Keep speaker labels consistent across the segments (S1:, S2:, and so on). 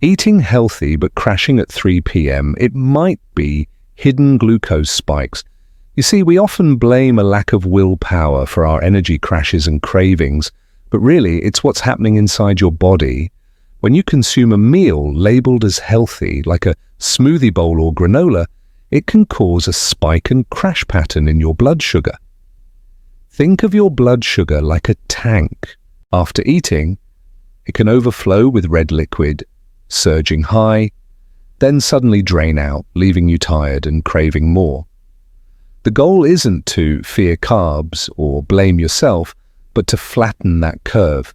S1: Eating healthy but crashing at 3 p.m., it might be hidden glucose spikes. You see, we often blame a lack of willpower for our energy crashes and cravings, but really it's what's happening inside your body. When you consume a meal labeled as healthy, like a smoothie bowl or granola, it can cause a spike and crash pattern in your blood sugar. Think of your blood sugar like a tank. After eating, it can overflow with red liquid, surging high, then suddenly drain out, leaving you tired and craving more. The goal isn't to fear carbs or blame yourself, but to flatten that curve.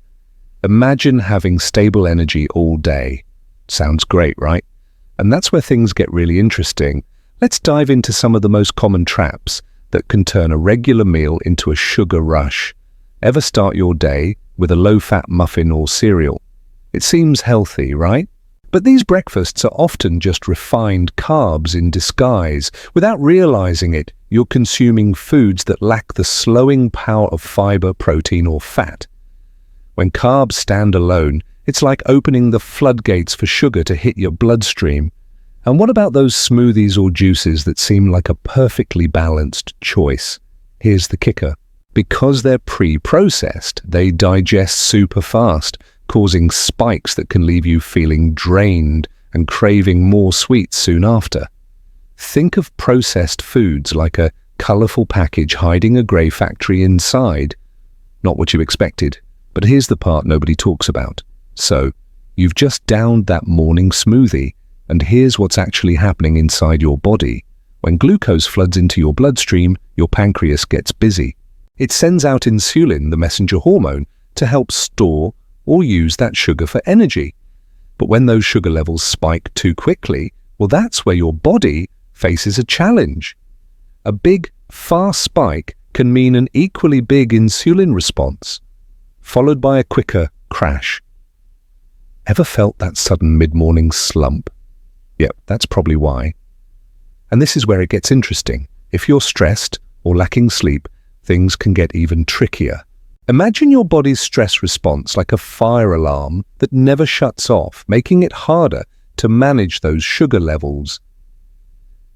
S1: Imagine having stable energy all day. Sounds great, right? And that's where things get really interesting. Let's dive into some of the most common traps that can turn a regular meal into a sugar rush. Ever start your day with a low-fat muffin or cereal? It seems healthy, right? But these breakfasts are often just refined carbs in disguise. Without realizing it, you're consuming foods that lack the slowing power of fiber, protein, or fat. When carbs stand alone, it's like opening the floodgates for sugar to hit your bloodstream. And what about those smoothies or juices that seem like a perfectly balanced choice? Here's the kicker. Because they're pre-processed, they digest super fast, causing spikes that can leave you feeling drained and craving more sweets soon after. Think of processed foods like a colorful package hiding a grey factory inside. Not what you expected, but here's the part nobody talks about. So, you've just downed that morning smoothie, and here's what's actually happening inside your body. When glucose floods into your bloodstream, your pancreas gets busy. It sends out insulin, the messenger hormone, to help store or use that sugar for energy. But when those sugar levels spike too quickly, well, that's where your body faces a challenge. A big, fast spike can mean an equally big insulin response, followed by a quicker crash. Ever felt that sudden mid-morning slump? Yep, that's probably why. And this is where it gets interesting. If you're stressed or lacking sleep, things can get even trickier. Imagine your body's stress response like a fire alarm that never shuts off, making it harder to manage those sugar levels.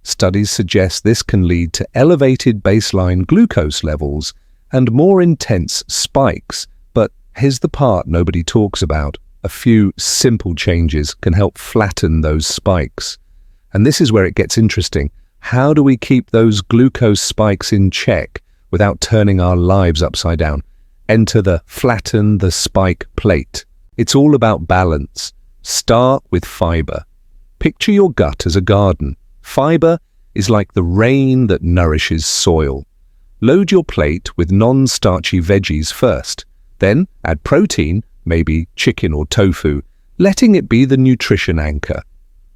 S1: Studies suggest this can lead to elevated baseline glucose levels and more intense spikes. But here's the part nobody talks about. A few simple changes can help flatten those spikes. And this is where it gets interesting. How do we keep those glucose spikes in check without turning our lives upside down? Enter the flatten the spike plate. It's all about balance. Start with fiber. Picture your gut as a garden. Fiber is like the rain that nourishes soil. Load your plate with non-starchy veggies first. Then add protein, maybe chicken or tofu, letting it be the nutrition anchor.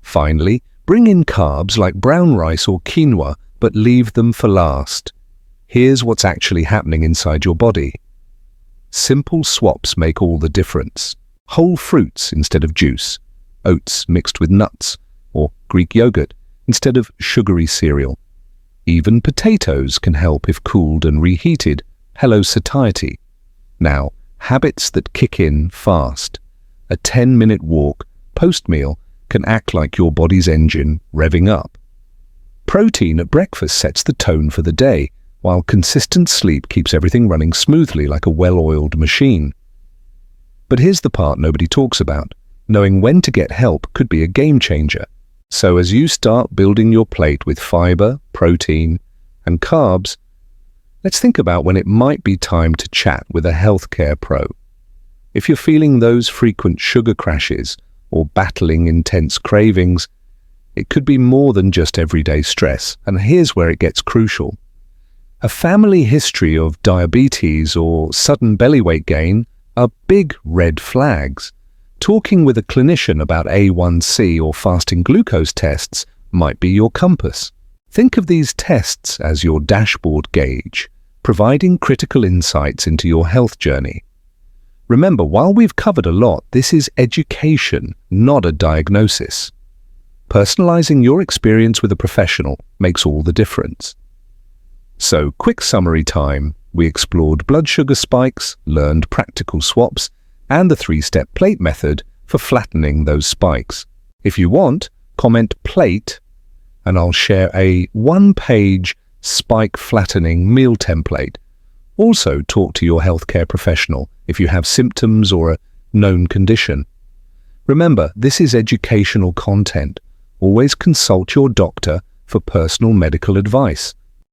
S1: Finally, bring in carbs like brown rice or quinoa, but leave them for last. Here's what's actually happening inside your body. Simple swaps make all the difference. Whole fruits instead of juice, oats mixed with nuts, or Greek yogurt instead of sugary cereal. Even potatoes can help if cooled and reheated. Hello, satiety. Now, habits that kick in fast. A 10-minute walk post-meal can act like your body's engine revving up. Protein at breakfast sets the tone for the day, while consistent sleep keeps everything running smoothly like a well-oiled machine. But here's the part nobody talks about. Knowing when to get help could be a game changer. So as you start building your plate with fiber, protein, and carbs, let's think about when it might be time to chat with a healthcare pro. If you're feeling those frequent sugar crashes or battling intense cravings, it could be more than just everyday stress. And here's where it gets crucial. A family history of diabetes or sudden belly weight gain are big red flags. Talking with a clinician about A1C or fasting glucose tests might be your compass. Think of these tests as your dashboard gauge, providing critical insights into your health journey. Remember, while we've covered a lot, this is education, not a diagnosis. Personalizing your experience with a professional makes all the difference. So, quick summary time. We explored blood sugar spikes, learned practical swaps, and the 3-step plate method for flattening those spikes. If you want, comment plate and I'll share a one-page spike flattening meal template. Also, talk to your healthcare professional if you have symptoms or a known condition. Remember, this is educational content. Always consult your doctor for personal medical advice.